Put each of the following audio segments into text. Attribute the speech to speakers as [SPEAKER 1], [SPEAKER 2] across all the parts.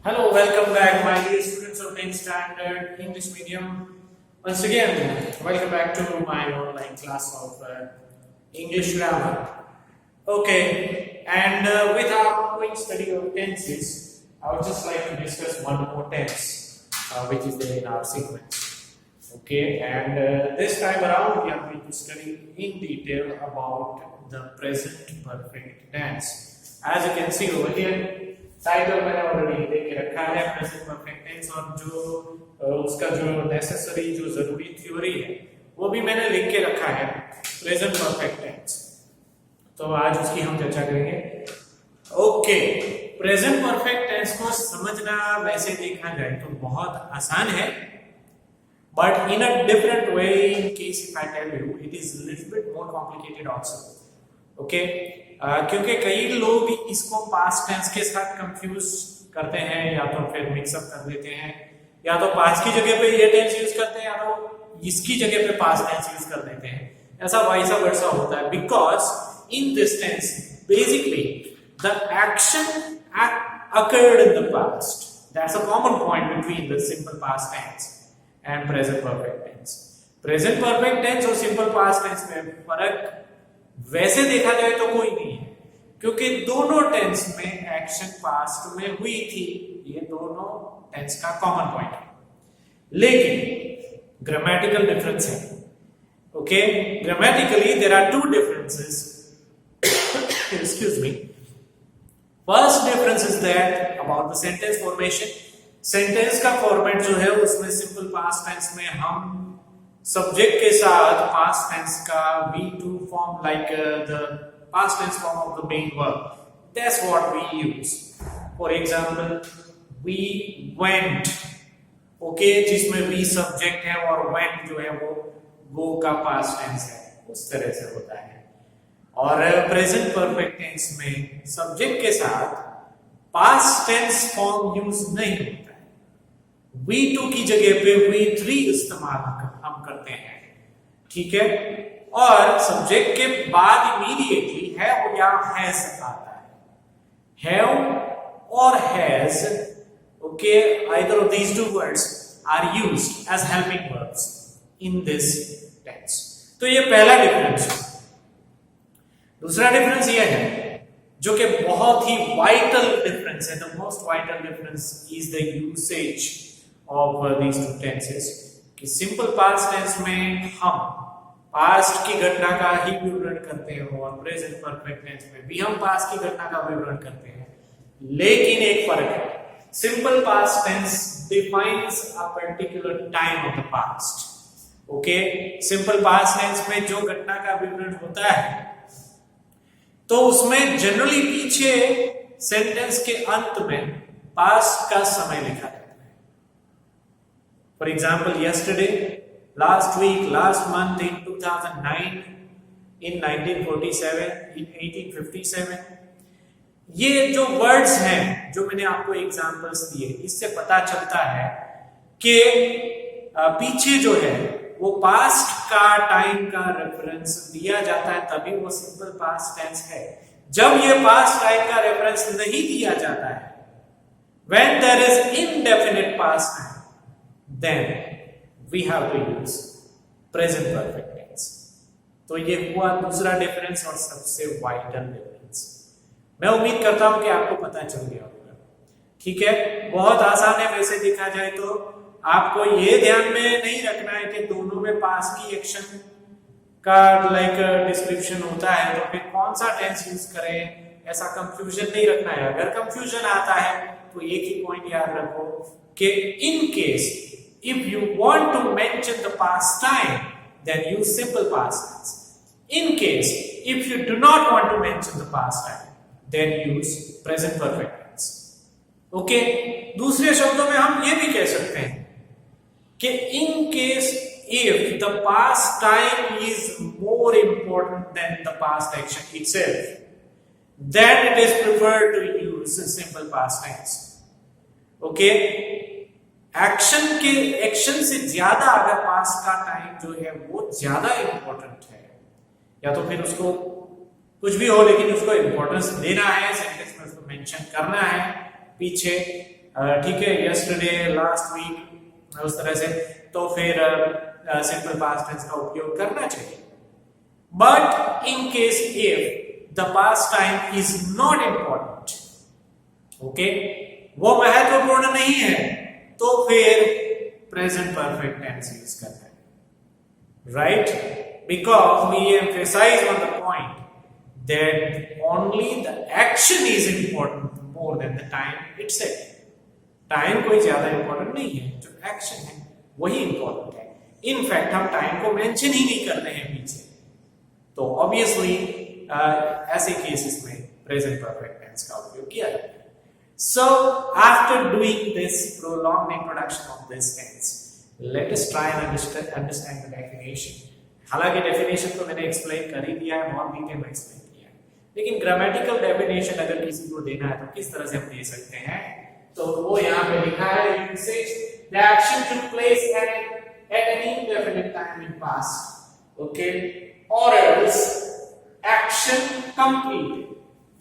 [SPEAKER 1] Hello, welcome back, my dear students of 10th Standard English Medium. Once again, welcome back to my online class of English grammar. Okay, and with our ongoing study of tenses, I would just like to discuss one more tense, which is there in our sequence. Okay, and this time around, we are going to study in detail about the present perfect tense. As you can see over here, title मैंने already दे के रखा है present perfect tense और जो उसका जो necessary जो जरूरी थ्योरी है वो भी मैंने लिख के रखा है प्रेजेंट परफेक्ट टेंस। तो आज उसकी हम चर्चा करेंगे। ओके, प्रेजेंट परफेक्ट टेंस को समझना वैसे देखा जाए तो बहुत आसान है, but in a different way in case if I tell you it is little bit more complicated also. Okay, क्योंकि कई लोग इसको पास्ट टेंस के साथ कंफ्यूज करते हैं, या तो फिर मिक्सअप कर देते हैं, या तो पास्ट की जगह पे ये टेंस यूज करते हैं, या तो इसकी जगह पे पास्ट टेंस यूज कर देते हैं। ऐसा वाइसा वर्सा होता है, because in this tense basically the action occurred in the past. That's a common point between the simple past tense and present perfect tense. Present perfect tense और simple past tense में फर्क वैसे देखा जाए तो कोई नहीं है, क्योंकि दोनों टेंस में एक्शन पास्ट में हुई थी। ये दोनों टेंस का कॉमन पॉइंट है, लेकिन ग्रामेटिकल डिफरेंस है। Okay, grammatically there are two differences. Excuse me. First difference is that about the sentence formation. Sentence का फॉर्मेट जो है उसमें सिंपल पास्ट टेंस में हम सब्जेक्ट के साथ पास्ट टेंस का V2 form like the past tense form of the main verb, that's what we use. For example, we went, okay, जिसमें वी सब्जेक्ट है और वेंट जो है वो गो का पास्ट टेंस है, उस तरह से होता है। और प्रेजेंट परफेक्ट टेंस में सब्जेक्ट के साथ पास्ट टेंस फॉर्म यूज नहीं होता है। V2 की जगह पे V3 इस्तेमाल हम करते हैं, ठीक है। और सब्जेक्ट के बाद इमीडिएटली हैव या हैज आता है। हैव और has, okay, either of these two words are used as helping verbs in this tense. तो ये पहला डिफरेंस है। दूसरा डिफरेंस ये है जो कि बहुत ही वाइटल डिफरेंस है। The most vital difference is the usage of these to tenses. कि सिंपल पास्ट टेंस में हम पास्ट की घटना का ही विवरण करते हैं और प्रेजेंट परफेक्ट टेंस में भी हम पास्ट की घटना का विवरण करते हैं, लेकिन एक फर्क है। Simple past tense defines a particular time of the past. Okay, simple past tense में जो घटना का विवरण होता है तो उसमें जनरली पीछे सेंटेंस के अंत में पास्ट का समय लिखा है। For example, yesterday, last week, last month, in 2009, in 1947, in 1857, ये जो वर्ड्स हैं जो मैंने आपको एग्जांपल्स दिए, इससे पता चलता है कि पीछे जो है वो पास्ट का टाइम का रेफरेंस दिया जाता है, तभी वो सिंपल पास्ट टेंस है। जब ये पास्ट टाइम का रेफरेंस नहीं दिया जाता है, when there is indefinite past time, then we have to use present perfect tense. तो ये हुआ दूसरा डिफरेंस और सबसे वाइटल डिफरेंस। मैं उम्मीद करता हूं कि आपको पता चल गया होगा, ठीक है। बहुत आसान है वैसे देखा जाए तो। आपको ये ध्यान में नहीं रखना है कि दोनों में पास्ट की एक्शन का लाइक डिस्क्रिप्शन होता है तो फिर कौन सा टेंस यूज करें, ऐसा कंफ्यूजन नहीं रखना है। अगर कंफ्यूजन आता है तो एक ही पॉइंट याद रखो कि in case if you want to mention the past time, then use simple past tense. In case if you do not want to mention the past time, then use present perfect tense. Okay, दूसरे शब्दों में हम ये भी कह सकते हैं कि in case if the past time is more important than the past action itself, then it is preferred to use simple past tense. Okay, action से ज्यादा अगर पास्ट का टाइम जो है वो ज्यादा इंपॉर्टेंट है, या तो फिर उसको कुछ भी हो लेकिन उसको इंपॉर्टेंस देना है, सेंटेंस में उसको मेंशन करना है, पीछे ठीक है, यस्टरडे, लास्ट वीक, उस तरह से, तो फिर सिंपल पास्ट टेंस का उपयोग करना चाहिए। But in case if the past time is not important, okay, वो महत्वपूर्ण नहीं है, तो फिर प्रेजेंट परफेक्ट टेंस यूज करना है, right? Because we emphasize on the point that only the action is important more than the time itself. Time कोई ज्यादा इंपॉर्टेंट नहीं है, जो एक्शन है वही इंपॉर्टेंट है। इनफैक्ट हम टाइम को मेंशन ही नहीं कर रहे हैं पीछे, तो ऑब्वियसली ऐसे केसेस में प्रेजेंट परफेक्ट टेंस का उपयोग किया जाता है। So after doing this prolonged introduction of this tense, let us try and understand the definition. हालांकि डेफिनेशन तो मैंने एक्सप्लेन कर ही दिया है, बहुत डिटेल में एक्सप्लेन किया है, लेकिन ग्रामेटिकल डेफिनेशन अगर किसी को देना है तो किस तरह से हम दे सकते हैं, तो वो यहाँ पे लिखा है, usage the action took place at an indefinite time in past, okay, or else action completed।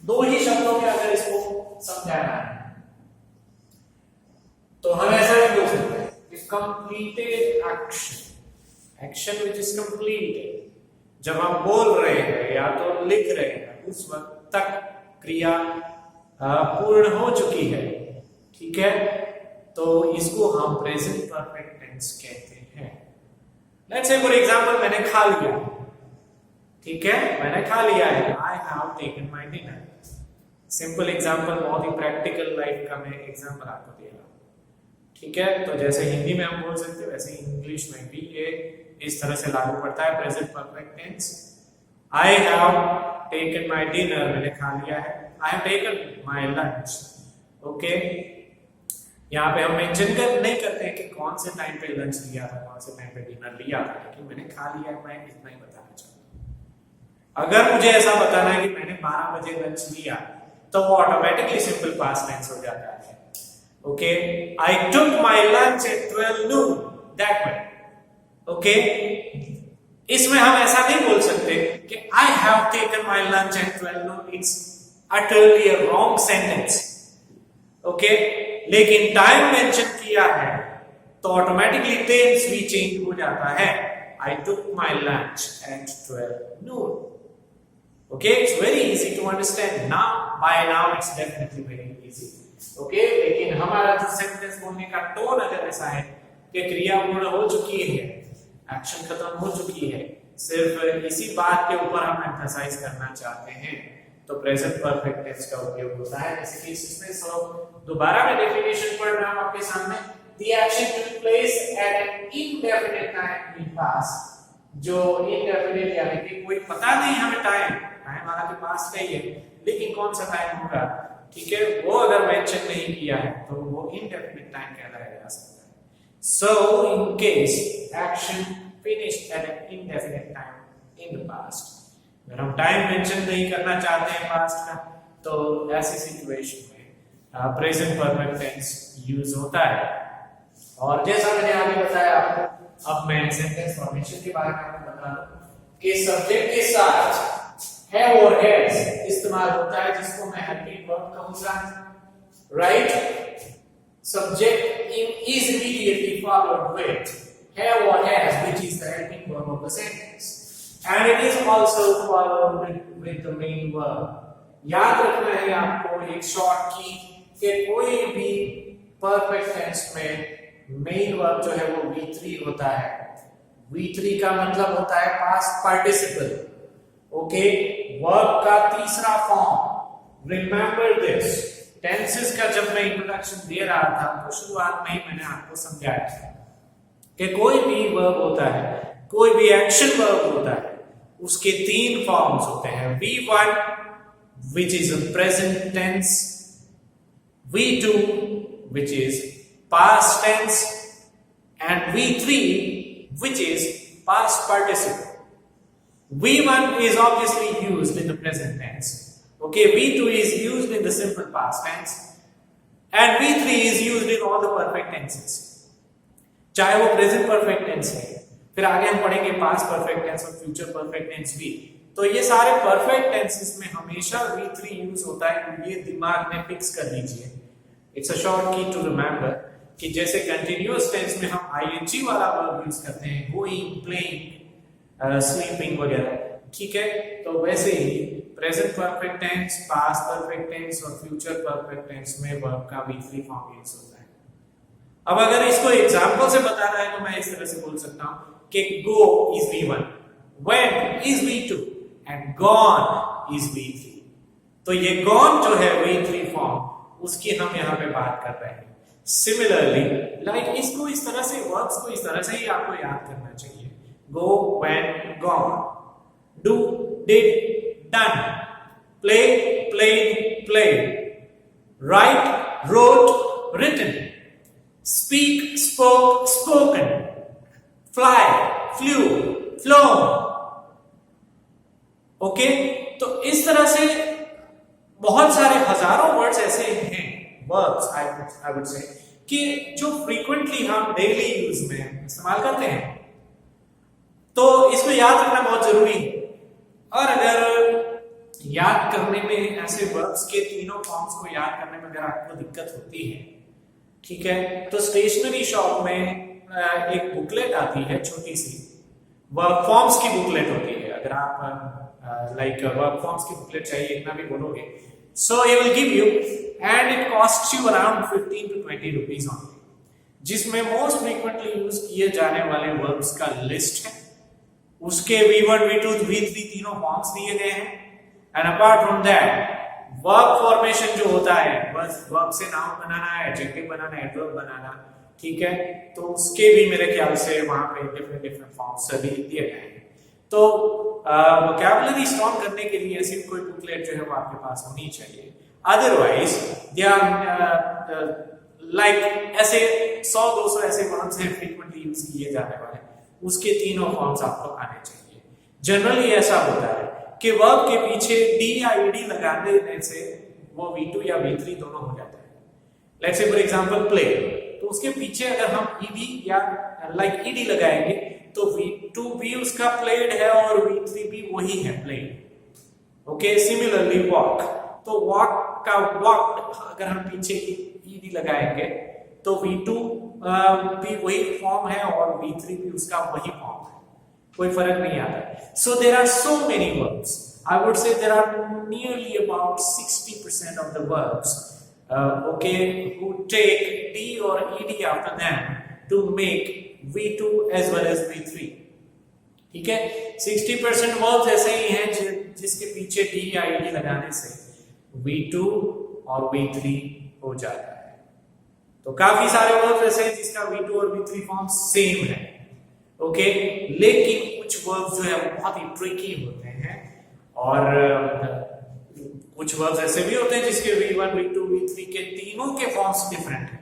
[SPEAKER 1] दो ही शब्दों में अगर इसको समझाना है तो हम ऐसा भी बोल सकते हैं कि completed action, action which is completed. जब हम बोल रहे हैं या तो लिख रहे हैं उस वक्त तक क्रिया पूर्ण हो चुकी है, ठीक है, तो इसको हम प्रेजेंट परफेक्ट टेंस कहते हैं। लेट्स से फॉर एग्जांपल मैंने खा लिया, ठीक है, मैंने खा लिया है, I have taken my dinner. Simple example, बहुत ही प्रैक्टिकल लाइफ का मैं एग्जांपल आपको दे रहा हूं, ठीक है। तो जैसे हिंदी में हम बोल सकते हैं वैसे इंग्लिश में भी ये इस तरह से लागू पड़ता है present perfect tense. I have taken my dinner, मैंने खा लिया है। I have taken my lunch, okay. यहाँ पे हम मेंशन नहीं करते हैं कि कौन से टाइम पे लंच लिया था, कौन से टाइम पे डिनर लिया था, लेकिन मैंने खा लिया, मैं इतना ही बताना चाहता हूँ। अगर मुझे ऐसा बताना है कि मैंने 12 बजे लंच लिया, तो वो ऑटोमेटिकली सिंपल पास्ट टेंस हो जाता है, okay. I took my lunch at 12 noon, that way, okay. इसमें हम ऐसा नहीं बोल सकते कि I have taken my lunch at 12 noon, it's utterly a wrong sentence, okay. लेकिन टाइम मेंशन किया है तो ऑटोमेटिकली टेंस भी चेंज हो जाता है, I took my lunch at 12 noon, okay, it's very easy to understand now, by now it's definitely very easy, okay। लेकिन हमारा जो सेंटेंस बोलने का टोन अगर ऐसा है कि क्रिया पूर्ण हो चुकी है, एक्शन खत्म हो चुकी है, सिर्फ इसी बात के ऊपर हम एम्फसाइज करना चाहते हैं, तो प्रेजेंट परफेक्ट टेंस का उपयोग होता है। जैसे कि इसमें सब दोबारा मैं डेफिनेशन पढ़ रहा हूं आपके सामने, the action took place at an indefinite time in past, जो indefinite यानी कि कोई पता नहीं हमें टाइम वाला के पास का ही है, लेकिन कौन सा टाइम होगा, ठीक है, वो अगर मेंशन नहीं किया है तो वो indefinite टाइम कहलाया जा सकता है। So in case action finished at an indefinite time in the past, अगर हम टाइम मेंशन नहीं करना चाहते हैं पास्ट का, तो ऐसी सिचुएशन में प्रेजेंट परफेक्ट टेंस यूज होता है। और जैसा मैंने आगे बताया आपको, अब मैं सेंटेंस फॉर्मेशन के बारे में आपको बता दूं कि सब्जेक्ट के साथ है और हैज इस्तेमाल होता है, जिसको मैं हेल्पिंग वर्ब कहूंगा, right. Subject is immediately followed with have or has, which is the helping verb of the sentence, and it is also followed with the main verb। याद रखना है आपको एक शॉर्ट की कि कोई भी परफेक्ट टेंस में मेन वर्ब जो है वो V3 होता है। V3 का मतलब होता है पास्ट पार्टिसिपल, ओके, वर्ब का तीसरा फॉर्म। रिमेंबर दिस, टेंसेस का जब मैं इंट्रोडक्शन दे रहा था तो शुरुआत में ही मैंने आपको समझाया था कि कोई भी वर्ब होता है, कोई भी एक्शन वर्ब होता है, उसके 3 फॉर्म्स होते हैं। V1 which is a present tense, V2 which is past tense, and V3 which is past participle। V1 is obviously used in the present tense, okay, V2 is used in the simple past tense, and V3 is used in all the perfect tenses, चाहे वो present perfect tense है, फिर आगे हम पढ़ेंगे past perfect tense और future perfect tense भी। तो ये सारे परफेक्ट टेंसेस में हमेशा V3 यूज होता है, ये दिमाग में फिक्स कर लीजिए। इट्स अ शॉर्ट की टू रिमेंबर कि जैसे कंटिन्यूअस टेंस में हम आईएनजी वाला वर्ब यूज करते हैं, गोइंग, प्लेइंग, स्लीपिंग वगैरह, ठीक है, तो वैसे ही present perfect tense, past perfect tense और फ्यूचर परफेक्ट टेंस में वर्ब का V3 फॉर्म यूज होता है। अब अगर इसको एग्जांपल से बताना है तो मैं इस तरह से बोल सकता हूं कि go is V1, went is V2 and gone is V3। तो ये gone जो है V3 फॉर्म, उसकी हम यहां पे बात कर रहे हैं। सिमिलरली लाइक इसको इस तरह से, वर्ब्स को इस तरह से ही आपको याद करना चाहिए। go, went, gone, do, did, done, play, played, played, write, wrote, written, speak, spoke, spoken, fly, flew, flown। Okay, तो इस तरह से बहुत सारे हजारों वर्ड्स ऐसे हैं, वर्ब्स आई वुड से, कि जो फ्रीक्वेंटली हम डेली यूज में इस्तेमाल करते हैं, तो इसको याद रखना बहुत जरूरी है। और अगर याद करने में ऐसे वर्ब्स के तीनों फॉर्म्स को याद करने में अगर आपको दिक्कत होती है, ठीक है, तो स्टेशनरी शॉप में एक बुकलेट आती है, छोटी सी वर्ब फॉर्म्स की बुकलेट होती है। अगर आप लाइक वर्ब फॉर्म्स की बुकलेट चाहिए, इतना भी बोलोगे, so he will give you and it cost you around 15 to 20 rupees only, जिसमें मोस्ट फ्रीक्वेंटली यूज किए जाने वाले वर्ब्स का लिस्ट है, उसके V1, V2, V3 तीनों फॉर्म्स दिए गए हैं, and apart from that verb formation जो होता है, बस वर्ब से नाउन बनाना है, एडजेक्टिव बनाना है, एडवर्ब बनाना, ठीक है, तो उसके भी मेरे ख्याल से वहां पे डिफरेंट फॉर्म्स सभी दिए गए हैं। तो वोकैबुलरी स्ट्रॉन्ग करने के लिए ऐसी कोई बुकलेट जो है वो आपके पास होनी चाहिए। अदरवाइज दे आर लाइक ऐसे 100-200 ऐसे वर्ब्स हैं फ्रीक्वेंटली यूज किए जाने वाले, उसके तीनों फॉर्म्स आपको आने चाहिए। जनरली ऐसा होता है कि वर्ब के पीछे डी या ईडी लगा देने से वो V2 या V3 दोनों हो जाता है। Let's say for example play, तो उसके पीछे अगर हम ईडी या लाइक ईडी लगाएंगे तो V2 भी उसका प्लेड है और V3 भी वही है, प्लेड। ओके, सिमिलरली वॉक, तो वॉक का वॉक अगर हम पीछे ईडी लगाएंगे तो V2 भी वही फॉर्म है और V3 भी उसका वही फॉर्म है, कोई फर्क नहीं आता। So there are so many verbs, I would say there are nearly about 60% of the verbs who take D or ED after them to make V2 as well as V3, ठीक है। 60% verbs ऐसे ही हैं जिसके पीछे D या ED लगाने से V2 और V3 हो जाता है। तो काफी सारे वर्ब्स ऐसे हैं जिसका V2 और V3 फॉर्म सेम है, ओके, लेकिन कुछ वर्ब्स जो है बहुत ही ट्रिकी होते हैं और कुछ वर्ब्स ऐसे भी होते हैं जिसके V1, V2, V3 के तीनों के फॉर्म्स डिफरेंट हैं।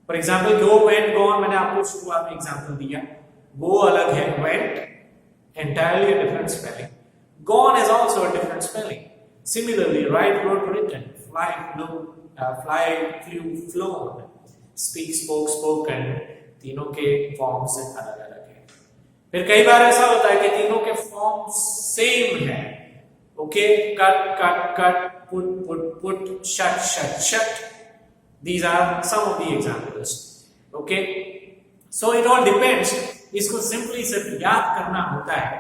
[SPEAKER 1] For example go, went, gone, मैंने आपको शुरुआत में एग्जांपल दिया। गो अलग है, went entirely different spelling, gone is also a different spelling. Similarly write, wrote, written, fly, flew, flown, speak, spoke, spoken, तीनों के फॉर्म्स अलग अलग हैं। फिर कई बार ऐसा होता है कि तीनों के फॉर्म सेम है, okay, cut, cut, cut, put, shut, shut, shut. These are some of the examples, okay? So it all depends. इसको सिंपली सिर्फ याद करना होता है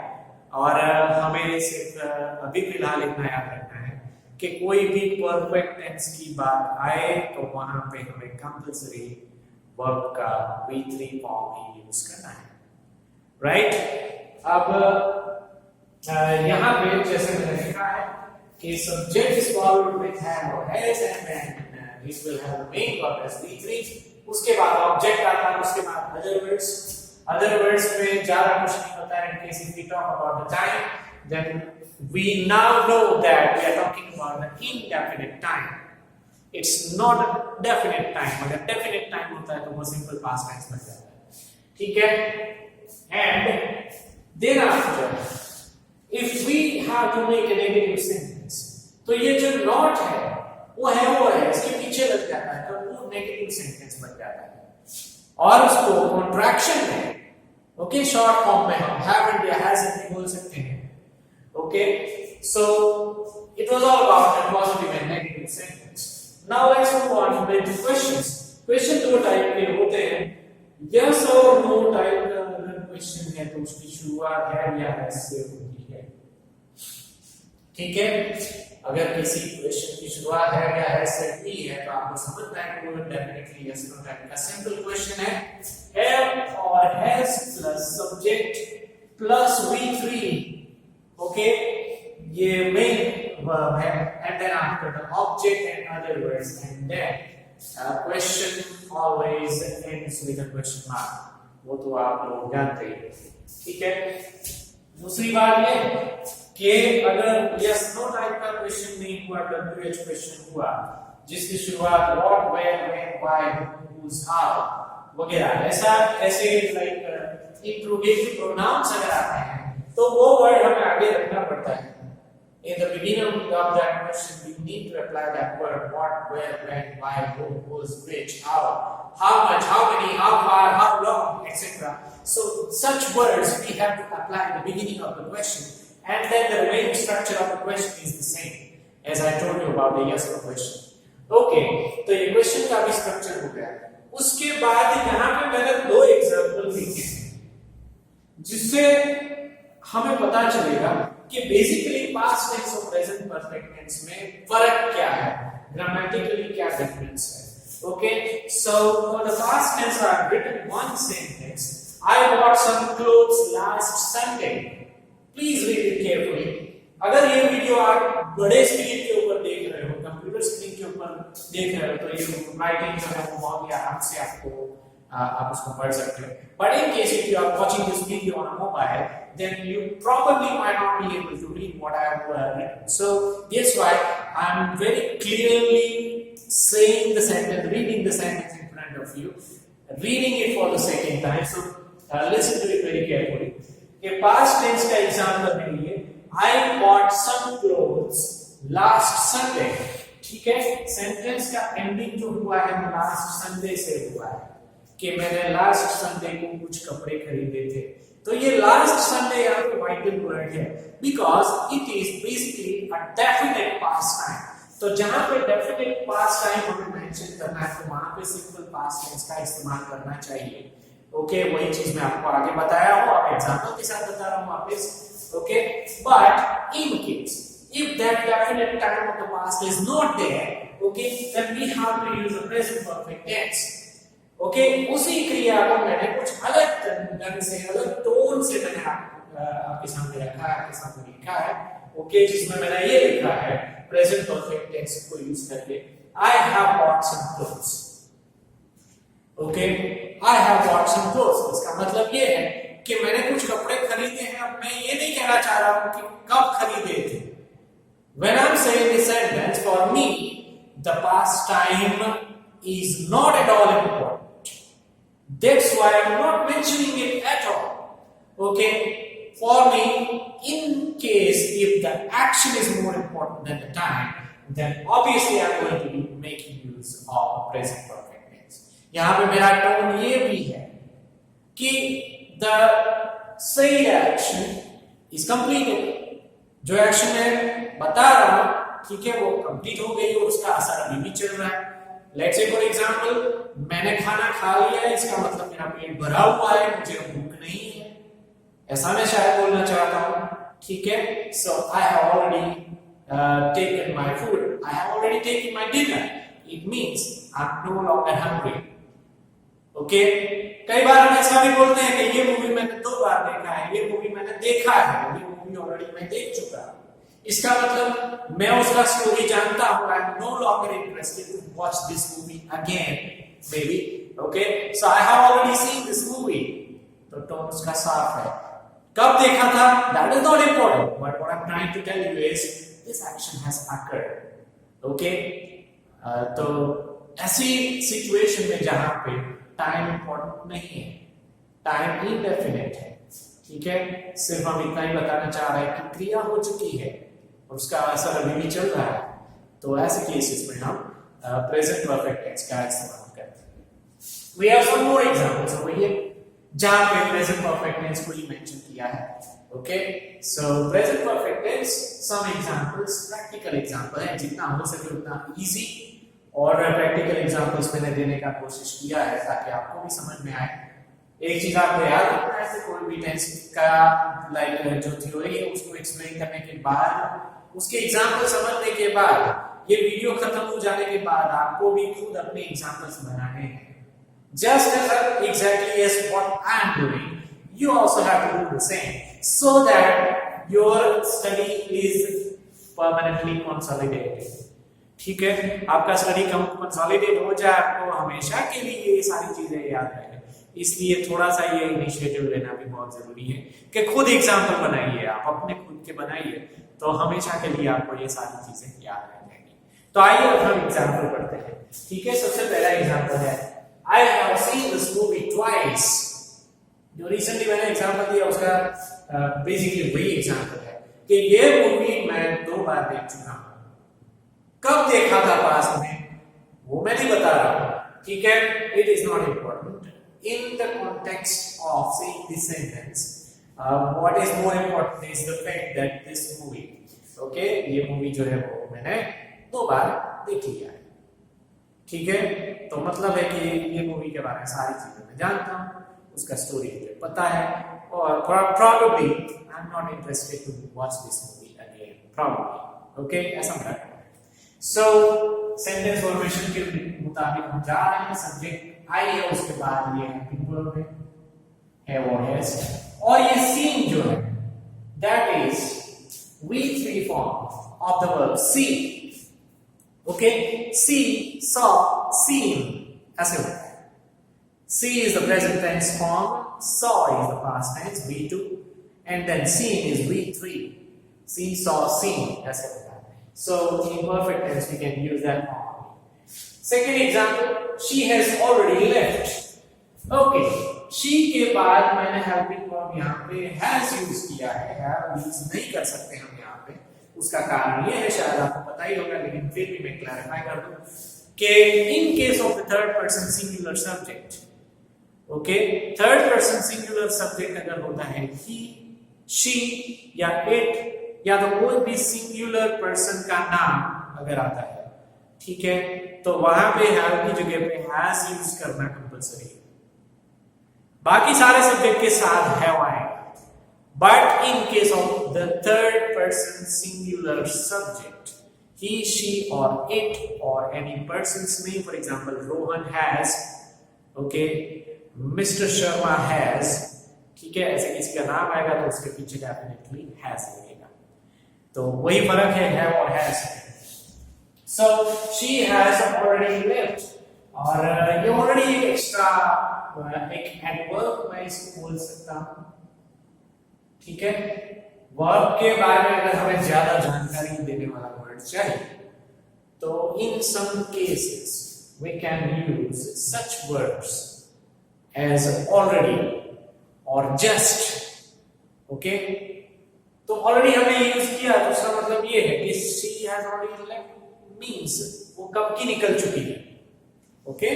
[SPEAKER 1] और हमें सिर्फ अभी फिलहाल इतना याद रखना है कि कोई भी परफेक्ट टेंस की बात आए तो वहां पे हमें कंपल्सरी वर्ब का V3 फॉर्म ही यूज करना है, राइट? अब यहाँ पे जैसे मैंने लिखा है कि subject is followed with have और has and then it will have the main verb as V3, उसके बाद ऑब्जेक्ट आता है, उसके बाद other words में ज्यादा कुछ नहीं होता है। In case if we talk about the time, then we now know that we are talking about the indefinite time. It's not a definite time. अगर definite time होता है तो वो simple past tense बन जाता है, ठीक है। And then after, if we have to make a negative sentence, तो ये जो not है वो है इसके पीछे लग जाता है तो वो नेगेटिव सेंटेंस बन जाता है और उसको कॉन्ट्रैक्शन में, ओके, शॉर्ट फॉर्म में हम हैव या हैजंट भी बोल सकते हैं, okay. So it was all about a positive and negative sentence. Now let's move on with questions. Question दो टाइप के होते हैं, यस और नो टाइप का अगर क्वेश्चन है तो उसकी शुरुआत है या एस से होती है। ठीक है, अगर किसी क्वेश्चन की शुरुआत है या एस से हुई है तो आपको समझना है कि वो डेफिनेटली यस नो टाइप का सिंपल क्वेश्चन है। हैव और has plus subject plus V3, okay, ये मेन verb है, and then after the object and other words, and then question always ends with a question mark, वो तो आप लोग जानते ही। ठीक है, दूसरी बात ये कि अगर yes no टाइप का क्वेश्चन नहीं हुआ, WH क्वेश्चन हुआ जिसकी शुरुआत what, where, when, why, whose, how वगैरह ऐसे लाइक इंट्रोगेटिव प्रोनाउंस अगर आते हैं तो वो वर्ड हमें आगे रखना पड़ता है। In the beginning of that question, we need to apply that word what, where, when, why, who, whose, which, how much, how many, how far, how long, etc. So such words we have to apply at the beginning of the question, and then the remaining structure of the question is the same as I told you about the yes or question. Okay, तो ये question का भी structure हो गया। उसके बाद यहाँ पे मैंने दो एग्जाम्पल लिखे जिससे हमें पता चलेगा कि बेसिकली पास्ट टेंस और प्रेजेंट परफेक्ट टेंस में फर्क क्या है, ग्रामेटिकली क्या डिफरेंस है। Okay, so for the past tense I have written one sentence, I bought some clothes last Sunday. Please read it carefully. अगर ये वीडियो आप बड़े स्क्रीन के ऊपर देख रहे हो, कंप्यूटर स्क्रीन के ऊपर देख रहे हो, तो ये राइटिंग जो है वो बहुत ही आराम से आप उसको पढ़ सकते हो। But in case if you are watching this video on a mobile, then you probably might not be able to read what I have written. So that's why I'm very clearly saying the sentence, reading the sentence in front of you, reading it for the second time. So listen to it very carefully. कि past tense का example है ये, I bought some clothes last Sunday. ठीक है, sentence का ending जो हुआ है वो लास्ट संडे से हुआ है कि मैंने लास्ट संडे को कुछ कपड़े खरीदे थे। तो ये लास्ट संडे यहाँ पे वाइटल वर्ड है because it is basically a definite past time. तो जहां पे डेफिनेट पास्ट टाइम हमें मेंशन करना है तो वहां पे सिंपल पास्ट टेंस का इस्तेमाल करना चाहिए। ओके, वही चीज मैं आपको आगे बताया हूं, आप एग्जांपल के साथ बता रहा हूं वापस। Okay, but in case if that definite time of the past is not there, okay, then we have to use the present perfect tense. Okay, उसी क्रिया को मैंने कुछ अलग ढंग से, अलग टोन से मैंने आपके सामने रखा है, आपके सामने लिखा है। ओके, जिसमें मैंने ये लिखा है प्रेजेंट परफेक्ट टेंस को यूज करके, I have bought some clothes. Okay, I have bought some clothes, इसका मतलब ये है कि मैंने कुछ कपड़े खरीदे हैं। अब मैं ये नहीं कहना चाह रहा हूं कि कब खरीदे थे। When I'm saying this sentence, for me, the past time is not at all important. That's why I'm not mentioning it at all. Okay? For me, in case if the action is more important than the time, then obviously I'm going to be making use of present perfect tense. यहाँ पे मेरा tone ये भी है कि the said action is completed. जो action है बता रहा हूं, ठीक है, वो कंप्लीट हो गई और उसका असर अभी भी चल रहा है। लेट्स से फॉर एग्जांपल, मैंने खाना खा लिया है, इसका मतलब मेरा पेट भरा हुआ है, मुझे भूख नहीं है, ऐसा मैं शायद बोलना चाहता हूं। ठीक है, so I have already taken my food, I have already taken my dinner, it means I am no longer hungry. Okay, कई बार हम ऐसा भी बोलते हैं कि ये मूवी मैंने 2 बार देखा है, ये मूवी मैंने देखा है, ये मूवी ऑलरेडी मैं देख चुका हूं। इसका मतलब मैं उसका स्टोरी जानता हूं, I am no longer interested to watch this movie again baby. Okay, so I have already seen this movie. तो टोन उसका साफ है। कब देखा था, that is not important, but what I am trying to tell you is this action has occurred. Okay, तो ऐसी situation में जहां पे टाइम इंपॉर्टेंट नहीं है, टाइम इंडेफिनिट है, ठीक है, सिर्फ हम इतना ही बताना चाह रहे हैं कि क्रिया हो चुकी है और उसका असर अभी भी चल रहा है, तो ऐसे केसेस में हम प्रेजेंट परफेक्ट टेंस का इस्तेमाल करते हैं। We have some more examples over here जहां पे प्रेजेंट परफेक्ट टेंस को ही मेंशन किया है। Okay, so present perfect tense, some examples, practical example है, जितना हो सके उतना इजी और प्रैक्टिकल एग्जांपल्स मैंने देने का कोशिश किया है ताकि आपको भी समझ में आए। एक चीज आपको याद रखना है कि कोई भी टेंस का लाइक जो थ्योरी है उसको एक्सप्लेन करने के बाद, उसके एग्जांपल समझने के बाद, ये वीडियो खत्म हो जाने के बाद आपको भी खुद अपने एग्जांपल्स बनाने हैं। Just as exactly as what I am doing, you also have to do the same so that your study is permanently consolidated. ठीक है, आपका स्टडी कंसोलिडेट हो जाए, आपको हमेशा के लिए ये सारी चीजें याद रहे। इसलिए थोड़ा सा ये इनिशिएटिव लेना भी बहुत जरूरी है कि खुद एग्जाम्पल बनाइए, आप अपने खुद के बनाइए, तो हमेशा के लिए आपको ये सारी चीजें याद रह जाएंगी। तो आइए अब हम एग्जाम्पल पढ़ते हैं। ठीक है, सबसे पहला एग्जाम्पल है I have seen this movie twice. जो रिसेंटली मैंने एग्जाम्पल दिया उसका बेसिकली वही एग्जाम्पल है कि ये मूवी मैं 2 बार देख चुका हूं। कब देखा था पास्ट में वो मैं नहीं बता रहा हूं, ठीक है, it is not important in the context of saying this sentence. What is more important is the fact that this movie, okay, ये मूवी जो है वो मैंने 2 बार देख लिया है। ठीक है, तो मतलब है कि ये मूवी के बारे में सारी चीजें मैं जानता हूं, उसका स्टोरी मुझे पता है, और probably I'm not interested to watch this movie again, probably, okay, ऐसा मेरा कहना है। So सेंटेंस फॉर्मेशन के मुताबिक हम जा रहे हैं, सब्जेक्ट आई है, उसके बाद ये हेल्पिंग वर्ब है और हैज, और ये सीन जो है that is V3 form of the verb see. Okay, see, saw, seen ऐसे होता है। See is the present tense form, saw is the past tense V2, and then seen is V3. See, saw, seen ऐसे होता है। So in perfect tense we can use that form. Second example, she has already left. Okay, she के बाद मैंने helping verb यहाँ पे has use किया है, have use नहीं कर सकते हम यहाँ पे। उसका कारण ये है, शायद आपको पता ही होगा, लेकिन फिर भी मैं क्लैरिफाई कर दूं कि in case of the third person singular subject, okay, third person singular subject अगर होता है ही, शी या इट, या तो कोई भी सिंगुलर पर्सन का नाम अगर आता है, ठीक है, तो वहां पे हैव की जगह पे हैज यूज करना कंपलसरी है। बाकी सारे सब्जेक्ट के साथ हैव आएगा, but in case of the third person singular subject, he, she or it or any person's name, for example Rohan has, okay, Mr. Sharma has, ठीक है, ऐसे किसी का नाम आएगा तो उसके पीछे डेफिनेटली has लगेगा। तो वही फर्क है have और has। So she has already left, और ये already एक एक्स्ट्रा एक एडवर्ब मैं इसको बोल सकता हूं, ठीक है। वर्ब के बारे में अगर हमें ज्यादा जानकारी देने वाला वर्ड चाहिए तो in some cases we can use such words as already और जस्ट, ओके। तो ऑलरेडी हमने यूज किया तो उसका मतलब ये है कि she has already left means वो कब की निकल चुकी है, ओके,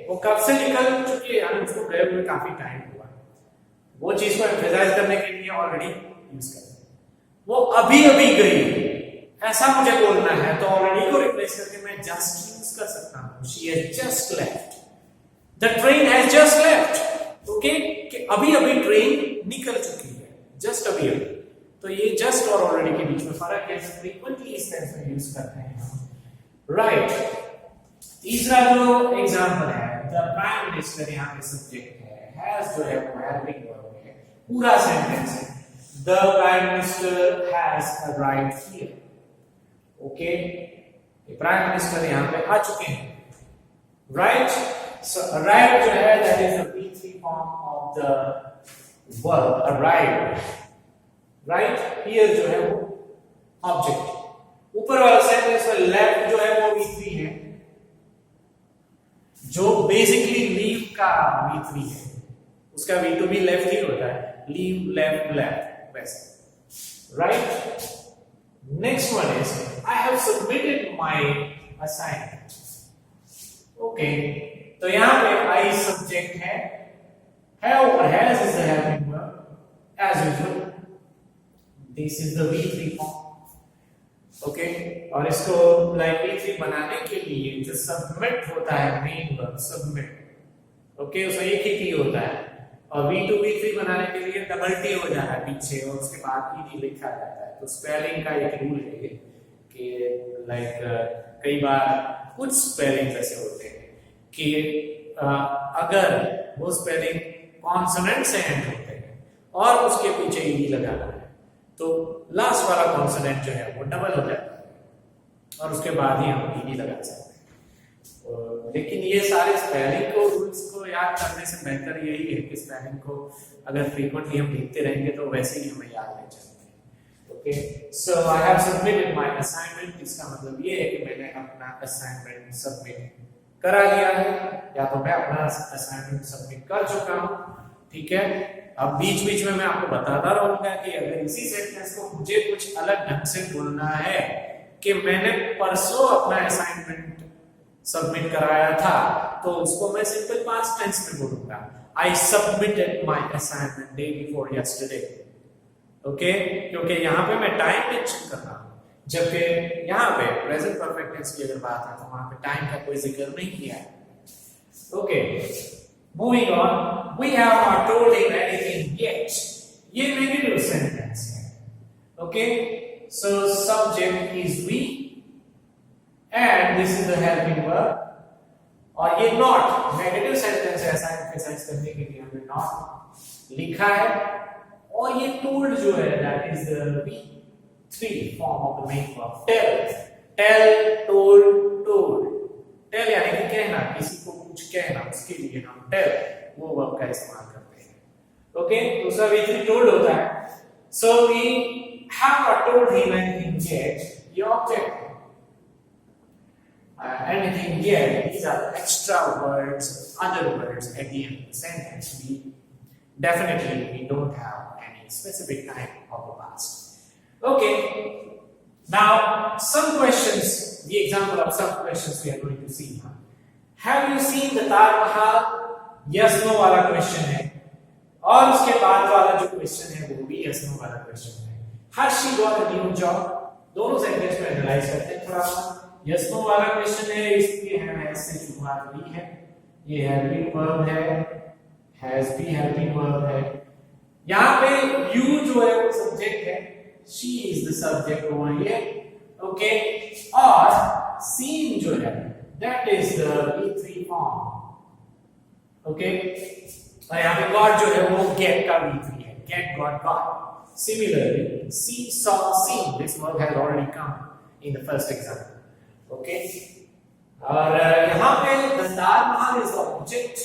[SPEAKER 1] वो कब से निकल चुकी है, यानी उसको गए हुए काफी टाइम हुआ। वो चीज को एम्फसाइज करने के लिए ऑलरेडी यूज करते हैं। वो अभी अभी गई ऐसा मुझे बोलना है तो ऑलरेडी को रिप्लेस करके मैं जस्ट यूज कर सकता हूं। She has just left, the train has just left, okay, कि अभी अभी ट्रेन निकल चुकी है, जस्ट अभी अभी। तो ये जस्ट और ऑलरेडी के बीच में फर्क है, फ्रीक्वेंटली इस टेंस में यूज करते हैं, राइट। तीसरा जो एग्जांपल है, द प्राइम मिनिस्टर यहाँ पे सब्जेक्ट है, हैज जो है वो हेल्पिंग वर्ब है, पूरा सेंटेंस है, the prime minister has arrived here, okay, ये प्राइम मिनिस्टर यहाँ पे आ चुके हैं, राइट। सो अराइव जो है that is the V3 form of the verb arrive, right. Here जो है वो ऑब्जेक्ट, ऊपर वाला सेंटेंस में लेफ्ट जो है वो V3 है, जो बेसिकली लीव का V3 है, उसका V2 भी लेफ्ट ही होता है, लीव लेफ्ट लेफ्ट वैसे, right. Next one is I have submitted my assignment, okay. तो यहां पे आई सब्जेक्ट है, हैव और has is the helping verb as usual, this is the V3 form, okay और इसको लाइन B3 बनाने के लिए जो सबमिट होता है मेन वर्ब सबमिट, ओके उसमें एक ही टी होता है, और V2 V3 बनाने के लिए डबल टी हो जाता है पीछे और उसके बाद ईडी लिखा जाता है। तो स्पेलिंग का एक रूल है ये कि लाइक कई बार कुछ स्पेलिंग ऐसे होते हैं कि अगर वो स्पेलिंग कॉन्सोनेंट से एंड होते हैं और उसके पीछे ईडी लगाना है तो लास्ट वाला कॉन्सोनेंट जो है वो डबल हो जाता है और उसके बाद ही हम ईडी लगा सकते हैं। लेकिन ये सारे स्पेलिंग को रूल्स को याद करने से बेहतर यही है कि स्पेलिंग को अगर फ्रीक्वेंटली हम लिखते रहेंगे तो वैसे ही हमें याद रह जाते हैं। Okay so I have submitted my assignment, इसका मतलब ये है कि मैंने अपना असाइनमेंट सबमिट करा लिया है या तो मैं अपना असाइनमेंट सबमिट कर चुका हूं। ठीक है, अब बीच बीच में मैं आपको बताता रहूंगा कि अगर इसी सेंटेंस को मुझे कुछ अलग ढंग से बोलना है कि मैंने परसों अपना असाइनमेंट सबमिट कराया था तो उसको मैं सिंपल पास्ट टेंस में बोलूंगा, I submitted my assignment day before yesterday. Okay, क्योंकि यहाँ पे मैं टाइम मेंशन कर रहा हूँ, जबकि यहाँ पे प्रेजेंट परफेक्ट टेंस की अगर बात है तो वहां पे टाइम का कोई जिक्र नहीं किया है। Okay, moving on, we have not told him anything yet, ये नेगेटिव सेंटेंस है। Okay, so subject is we and this is the helping verb, और ये नॉट नेगेटिव सेंटेंस है, ऐसा एम्फसाइज करने के लिए हमने नॉट लिखा है, और ये टोल्ड जो है that is the V3 form of the main verb tell, told, tell यानी कि कहना, किसी को कुछ कहना, उसके लिए हम tell वो वर्ब का इस्तेमाल करते हैं। ओके, दूसरा V3 told होता है, so we have not told him anything yet, ये object anything yet, these are extra words, other words at the end of the sentence. We don't have any specific time of the past. Okay, now some questions, the example of some questions we are going to see now. Have you seen the Taj Mahal? Yes no वाला question है, और उसके बाद वाला जो question है वो भी yes no वाला question है। Has she got a new job? दोनों सेंटेंस को एनालाइज करते हैं थोड़ा सा। yes no वाला question है, इसलिए है से शुरुआत हुई है, ये helping verb है, has be helping verb है, यहाँ पे you जो है वो subject है, she is the subject over here, okay, और seen जो है that is the V3 form, okay, और यहाँ पे got जो है वो get का V3 है, get got। Similarly, see saw seen, this verb has already come in the first example, okay, और यहाँ पे the Taj Mahal is the object.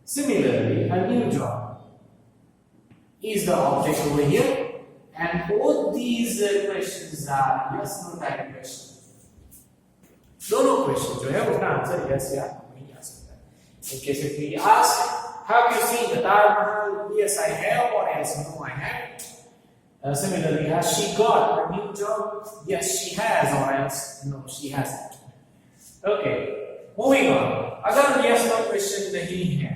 [SPEAKER 1] Similarly, a new job is the object over here, and both these questions are yes no type questions. दोनों question जो है उसका answer yes या no ही आ सकता है। In case if we ask, have you seen the Taj Mahal? Yes, I have, or yes, no, I haven't. Similarly, has she got a new job? Yes, she has, or else no, she hasn't. Okay, moving on. अगर yes no question नहीं है,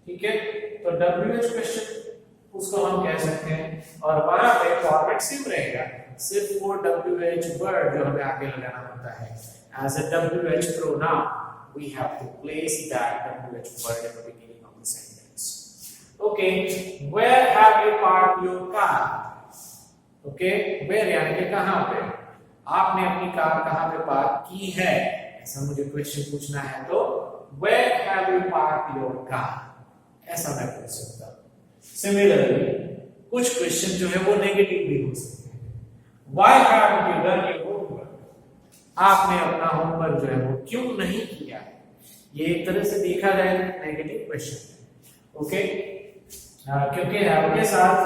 [SPEAKER 1] ठीक है, तो WH question उसको हम कह सकते हैं, और वहां पे फॉर्मेट सेम रहेगा, सिर्फ वो WH वर्ड जो हमें आगे लगाना होता है as a WH pronoun, we have to place that WH word at the beginning of the sentence. Okay, where have you parked your car? Okay, where यानी कि कहां पे आपने अपनी कार कहां पे पार्क की है, ऐसा मुझे क्वेश्चन पूछना है तो where have you parked your car, ऐसा मैं पूछ सकता हूं। Similarly, कुछ क्वेश्चन जो है वो नेगेटिव भी हो सकते हैं, why haven't you done your homework, आपने अपना होमवर्क जो है वो क्यों नहीं किया, ये एक तरह से देखा जाए नेगेटिव क्वेश्चन है। ओके, क्योंकि have के साथ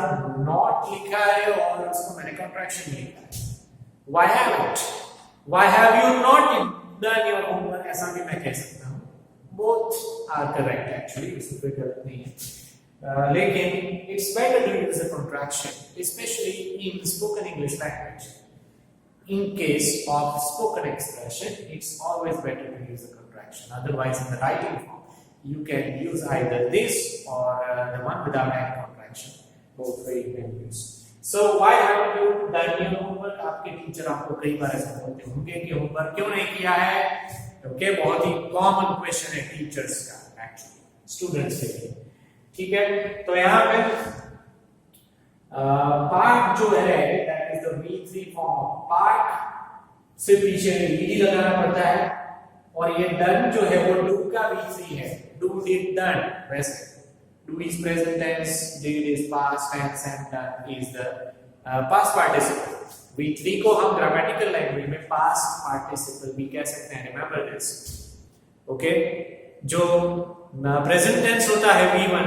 [SPEAKER 1] not लिखा है और उसको मैंने कंट्रैक्शन लिखा है, why have you not done your homework, ऐसा भी मैं कह सकता हूँ, both are correct actually, इसमें कोई गलत नहीं है, लेकिन it's better to use a contraction, especially in spoken English language. In case of spoken expression, it's always better to use a contraction. Otherwise, in the writing form, you can use either this or the one without any contraction. Both way you can use. So why haven't you done your homework? आपके teacher आपको कई बार ऐसा बोलते होंगे कि homework क्यों नहीं किया है? ओके, बहुत ही कॉमन क्वेश्चन है टीचर्स का एक्चुअली स्टूडेंट्स के लिए। ठीक है, तो यहाँ पे पार्ट जो है that is the V3 form. Part से पीछे ed लगाना पड़ता है और ये डन जो है वो do का V3 है। do did done वैसे do is present tense, did is past tense and done is the past participle। V3 को हम grammatical language में past participle भी कह सकते हैं, remember this। ओके, जो present tense होता है V1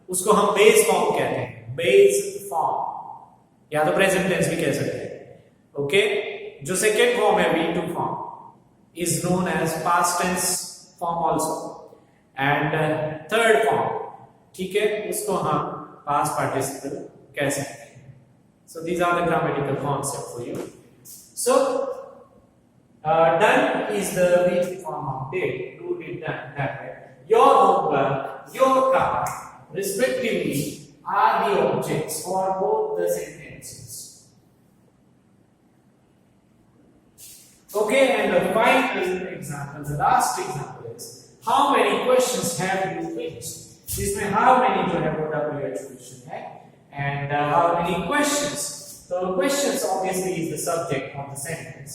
[SPEAKER 1] उसको हम base form कहते हैं, base form या तो present tense भी कह सकते हैं। ओके, जो second form है V2 form is known as past tense form also and third form, ठीक है, उसको हम past participle कह सकते हैं। So these are the grammatical concepts for you. So done is the V3 form of did, do, did, done, that way. Your homework, your car, respectively, are the objects for both the sentences. Okay, and the final example, the last example is how many questions have you finished? इसमें how many जो है वो WH question है and how many questions. So questions obviously is the subject of the sentence.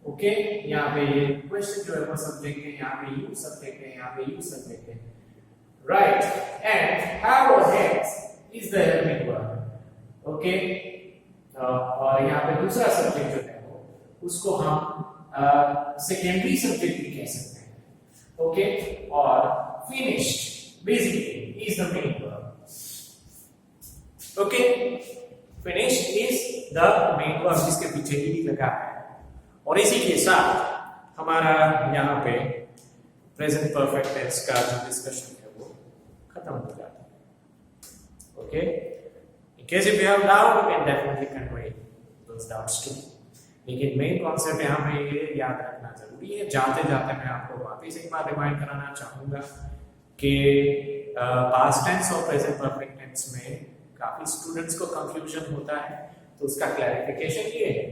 [SPEAKER 1] Okay, यहाँ पे ये question जो है वो subject है, यहाँ पे you subject है, यहाँ पे you subject है, right? And have or has is the helping verb. Okay, और यहाँ पे दूसरा subject जो है वो उसको हम secondary subject भी कह सकते हैं। Okay, और finished basically is the main verb। Okay, finished is the main verb जिसके पीछे ed लगा है और इसी के साथ हमारा यहाँ पे present perfect tense का जो डिस्कशन है वो खत्म हो जाता है। Okay, in case if you have doubt you can definitely convey those doubts to me, लेकिन मेन कॉन्सेप्ट यहाँ पे ये याद रखना जरूरी है। जाते जाते मैं आपको वापस एक बार रिमाइंड कराना चाहूंगा कि पास्ट टेंस और प्रेजेंट परफेक्ट टेंस में काफी स्टूडेंट्स को कंफ्यूजन होता है, तो उसका क्लैरिफिकेशन ये है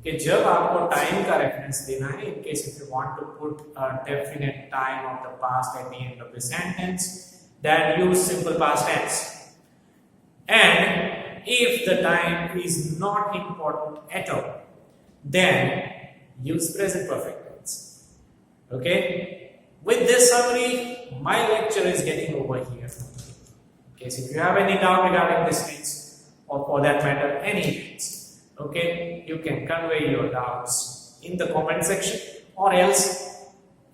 [SPEAKER 1] कि जब आपको टाइम का रेफरेंस देना है, in case if you want to put a definite time of the past at the end of the sentence, then use simple past tense, and if the time is not important at all, then use present perfect tense. Okay, with this summary my lecture is getting over here. In case if you have any doubt regarding this things or for that matter any things, okay, you can convey your doubts in the comment section or else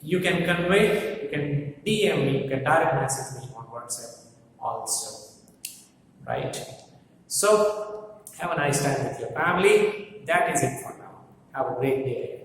[SPEAKER 1] you can DM me, you can direct message me on WhatsApp also, right? So have a nice time with your family. That is it for now. Have a great day.